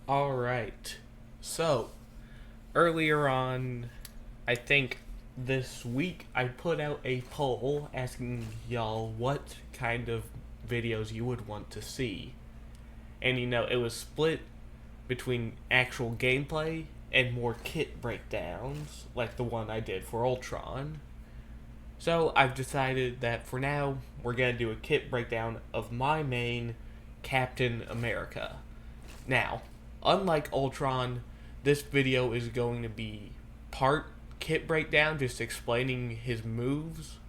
Alright, so earlier on, I think this week, I put out a poll asking y'all what kind of videos you would want to see. And it was split between actual gameplay and more kit breakdowns, like the one I did for Ultron. So I've decided that for now, we're gonna do a kit breakdown of my main Captain America. Now, unlike Ultron, this video is going to be part kit breakdown, just explaining his moves,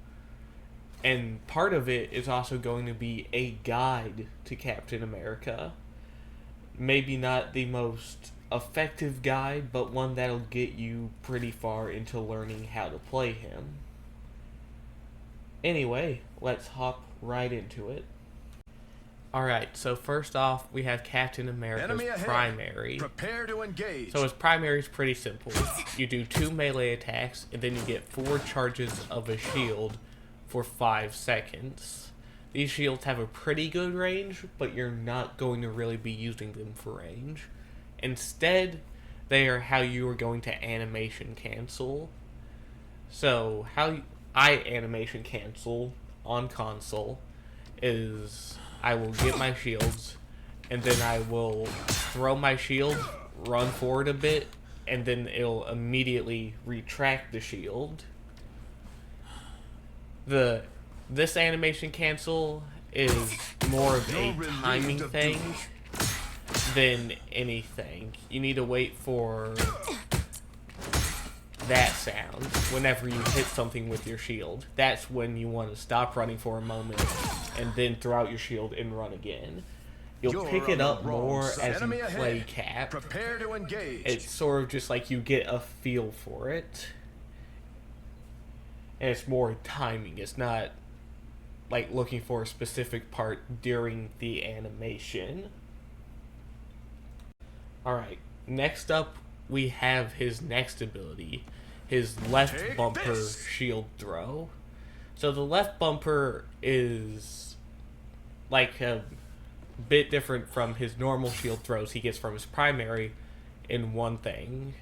and part of it is also going to be a guide to Captain America. Maybe not the most effective guide, but one that'll get you pretty far into learning how to play him. Anyway, let's hop right into it. Alright, so first off, we have Captain America's primary. Prepare to engage. So his primary is pretty simple. You do 2 melee attacks, and then you get 4 charges of a shield for 5 seconds. These shields have a pretty good range, but you're not going to really be using them for range. Instead, they are how you are going to animation cancel. So, how I animation cancel on console is I will get my shields, and then I will throw my shield, run forward a bit, and then it'll immediately retract the shield. This animation cancel is more of a timing thing than anything. You need to wait for that sound whenever you hit something with your shield. That's when you want to stop running for a moment and then throw out your shield and run again. You'll pick it up more as you play Cap. Prepare to engage. It's sort of just like you get a feel for it. And it's more timing. It's not like looking for a specific part during the animation. Alright, next up we have his next ability, his left bumper shield throw. So the left bumper is like a bit different from his normal shield throws he gets from his primary in one thing.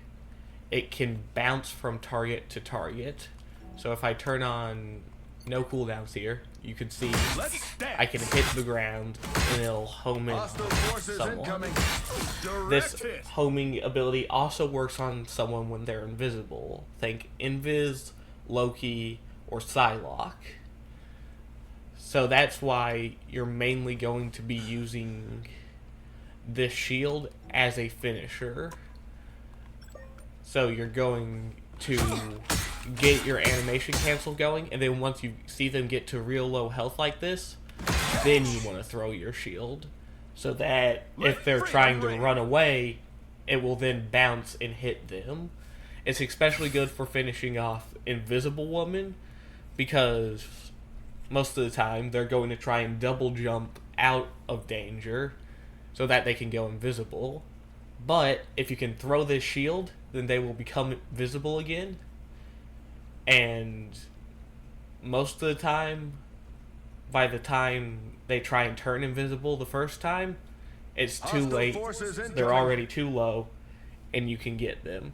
It can bounce from target to target. So if I turn on no cooldowns here, you can see I can hit the ground and it'll home in someone. This homing ability also works on someone when they're invisible. Think Invis, Loki, or Psylocke. So that's why you're mainly going to be using this shield as a finisher. So you're going to get your animation cancel going, and then once you see them get to real low health like this, then you want to throw your shield, so that if they're trying to run away, it will then bounce and hit them. It's especially good for finishing off Invisible Woman, because most of the time they're going to try and double jump out of danger so that they can go invisible. But if you can throw this shield, then they will become visible again. And most of the time, by the time they try and turn invisible the first time, it's too late. They're already too low, and you can get them.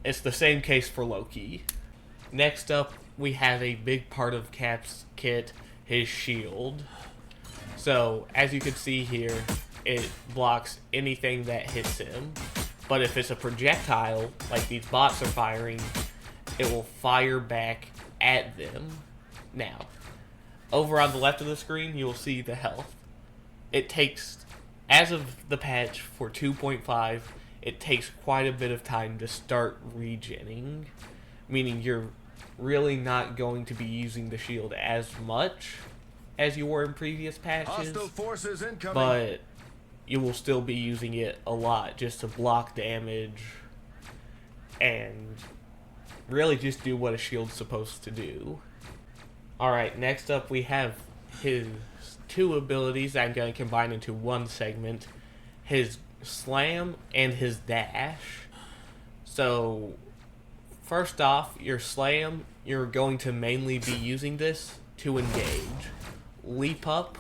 It's the same case for Loki. Next up, we have a big part of Cap's kit, his shield. So, as you can see here, it blocks anything that hits him. But if it's a projectile, like these bots are firing, it will fire back at them. Now, over on the left of the screen, you will see the health. It takes, as of the patch for 2.5, it takes quite a bit of time to start regenning, meaning you're really not going to be using the shield as much as you were in previous patches, but you will still be using it a lot just to block damage and really just do what a shield's supposed to do. Alright, next up we have his 2 abilities that I'm going to combine into one segment. His slam and his dash. So, first off, your slam, you're going to mainly be using this to engage. Leap up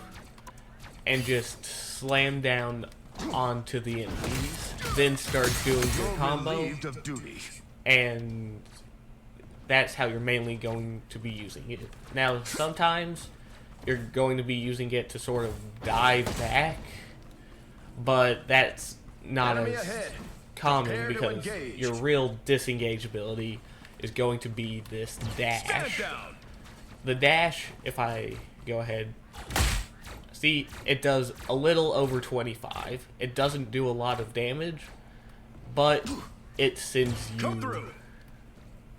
and just slam down onto the enemies, then start doing your combo, Relieved of duty. and that's how you're mainly going to be using it. Now, sometimes you're going to be using it to sort of dive back, but that's not Enemy as ahead. common Prepare to because engage. your real disengage ability is going to be this Stand dash. down. The dash, if I go ahead, see, it does a little over 25. It doesn't do a lot of damage, but it sends Come you through.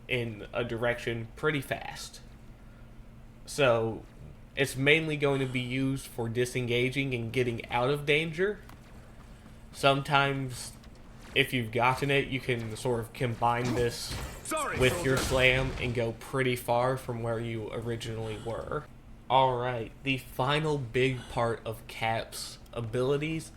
in a direction pretty fast. So it's mainly going to be used for disengaging and getting out of danger. Sometimes, if you've gotten it, you can sort of combine this Sorry, with soldier. your slam and go pretty far from where you originally were. Alright, the final big part of Cap's abilities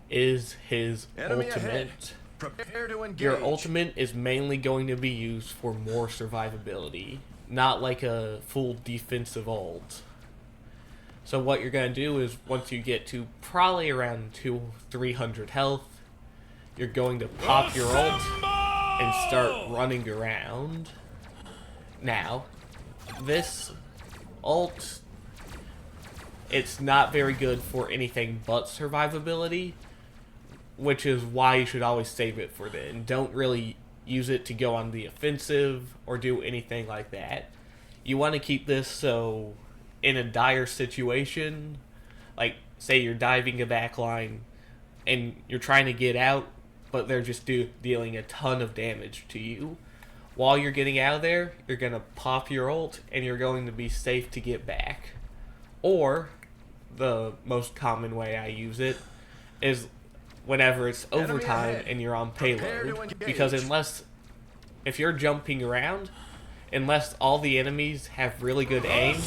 is his Enemy ahead. ultimate. Prepare to engage. Your ultimate is mainly going to be used for more survivability, not like a full defensive ult. So what you're going to do is, once you get to probably around 300 health, you're going to pop your ult and start running around. Now, this ult, it's not very good for anything but survivability, which is why you should always save it for then. Don't really use it to go on the offensive or do anything like that. You want to keep this so in a dire situation, like say you're diving a backline and you're trying to get out, but they're just dealing a ton of damage to you. While you're getting out of there, you're going to pop your ult and you're going to be safe to get back. Or, the most common way I use it is whenever it's Enemy overtime ahead. and you're on Prepare to payload. engage. Because if you're jumping around, unless all the enemies have really good aim,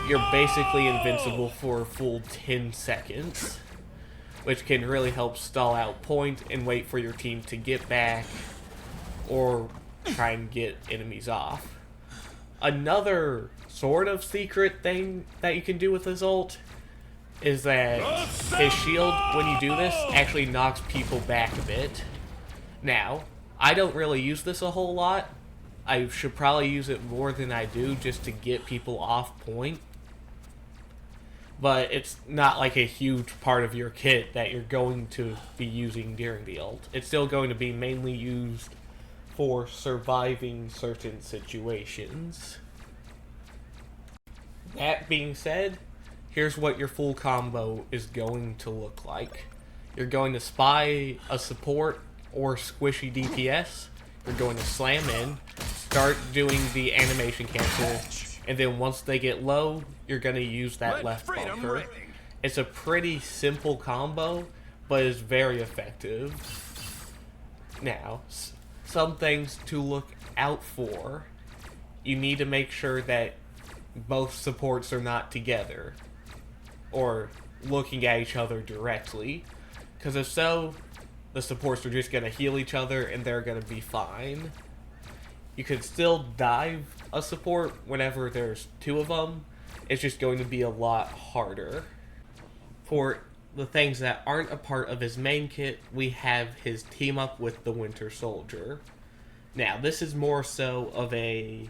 you're basically invincible for a full 10 seconds. Which can really help stall out point and wait for your team to get back or try and get enemies off. Another sort of secret thing that you can do with his ult is that his shield, when you do this, actually knocks people back a bit. Now, I don't really use this a whole lot. I should probably use it more than I do just to get people off point. But it's not like a huge part of your kit that you're going to be using during the ult. It's still going to be mainly used for surviving certain situations. That being said, here's what your full combo is going to look like. You're going to spy a support or squishy DPS. You're going to slam in, start doing the animation cancel, and then once they get low, you're going to use that Let left freedom bumper. ring. It's a pretty simple combo, but it's very effective. Now, some things to look out for. You need to make sure that both supports are not together or looking at each other directly, because if so, the supports are just going to heal each other and they're going to be fine. You could still dive a support whenever there's two of them. It's just going to be a lot harder. For the things that aren't a part of his main kit, we have his team up with the Winter Soldier. Now, this is more so of a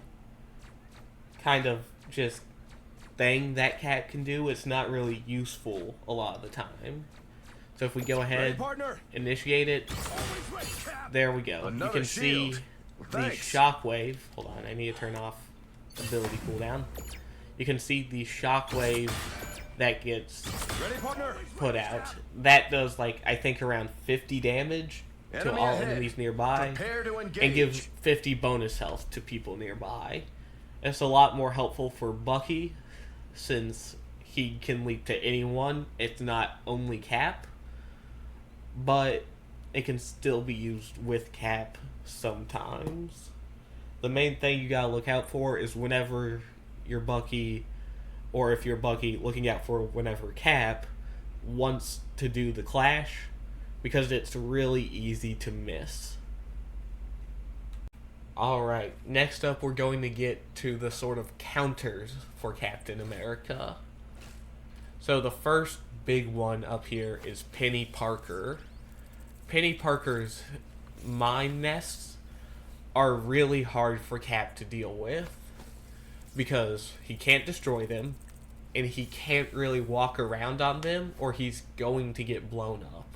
kind of just thing that Cap can do. It's not really useful a lot of the time. So if we go Ready, ahead, partner? initiate it, Always ready, Cap. there we go. Another You can see shield. the Thanks. shockwave. Hold on, I need to turn off ability cooldown. You can see the shockwave that gets Ready, partner? put out. That does, like, I think around 50 damage to Enemy all ahead. enemies nearby, Prepare to engage. and gives 50 bonus health to people nearby. It's a lot more helpful for Bucky, since he can leap to anyone. It's not only Cap, but it can still be used with Cap sometimes. The main thing you gotta look out for is whenever you're Bucky, or if you're Bucky, looking out for whenever Cap wants to do the clash, because it's really easy to miss. Alright, next up we're going to get to the sort of counters for Captain America. So the first big one up here is Penny Parker. Penny Parker's mind nests are really hard for Cap to deal with because he can't destroy them and he can't really walk around on them or he's going to get blown up.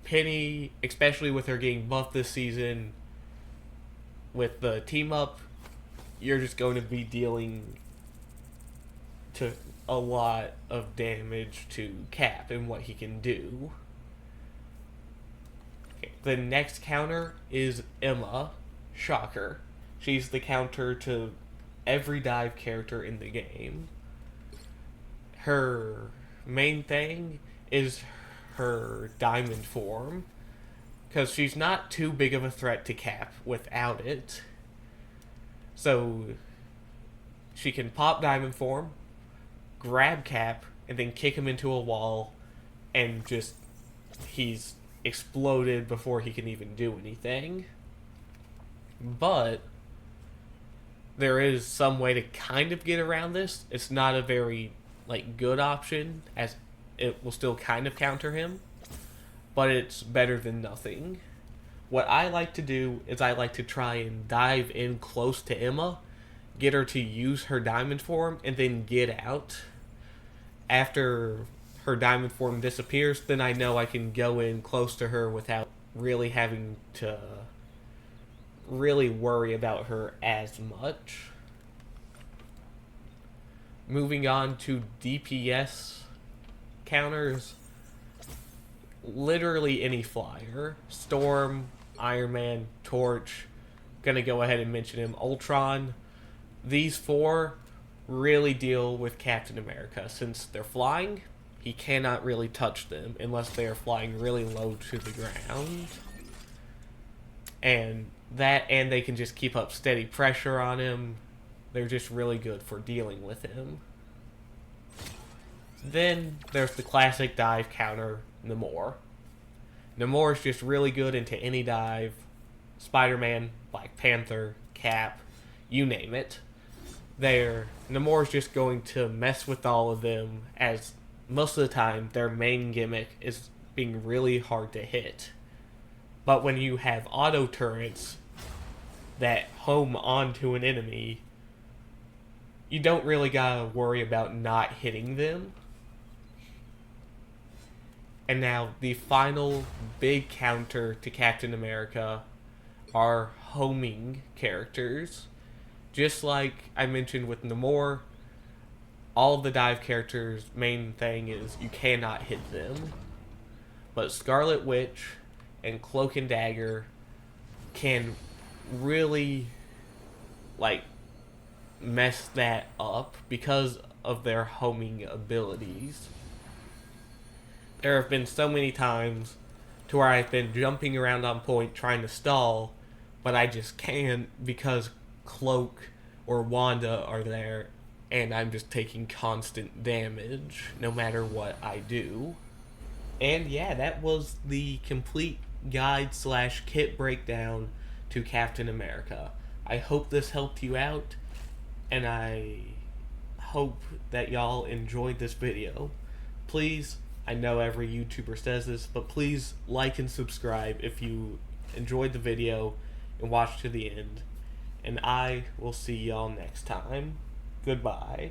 Penny, especially with her getting buffed this season with the team up, you're just going to be dealing to a lot of damage to Cap and what he can do. Okay, the next counter is Emma. Shocker. She's the counter to every dive character in the game. Her main thing is her diamond form, because she's not too big of a threat to Cap without it. So she can pop diamond form, grab Cap, and then kick him into a wall, and just he's exploded before he can even do anything. But there is some way to kind of get around this. It's not a very good option, as it will still kind of counter him, but it's better than nothing. What I like to do is I like to try and dive in close to Emma, get her to use her diamond form, and then get out. After her diamond form disappears, then I know I can go in close to her without really having to really worry about her as much. Moving on to DPS counters, literally any flyer. Storm, Iron Man, Torch, gonna go ahead and mention him, Ultron. These four really deal with Captain America. Since they're flying, he cannot really touch them unless they are flying really low to the ground. And they can just keep up steady pressure on him. They're just really good for dealing with him. Then there's the classic dive counter, Namor. Namor is just really good into any dive. Spider-Man, Black Panther, Cap, you name it. Namor's just going to mess with all of them, as most of the time their main gimmick is being really hard to hit. But when you have auto turrets that home onto an enemy, you don't really gotta worry about not hitting them. And now the final big counter to Captain America are homing characters. Just like I mentioned with Namor, all of the dive characters' main thing is you cannot hit them. But Scarlet Witch and Cloak and Dagger can really mess that up because of their homing abilities. There have been so many times to where I've been jumping around on point trying to stall, but I just can't because Cloak or Wanda are there, and I'm just taking constant damage no matter what I do. And yeah, that was the complete guide / kit breakdown to Captain America. I hope this helped you out, and I hope that y'all enjoyed this video. Please, I know every YouTuber says this, but please like and subscribe if you enjoyed the video and watched to the end. And I will see y'all next time. Goodbye.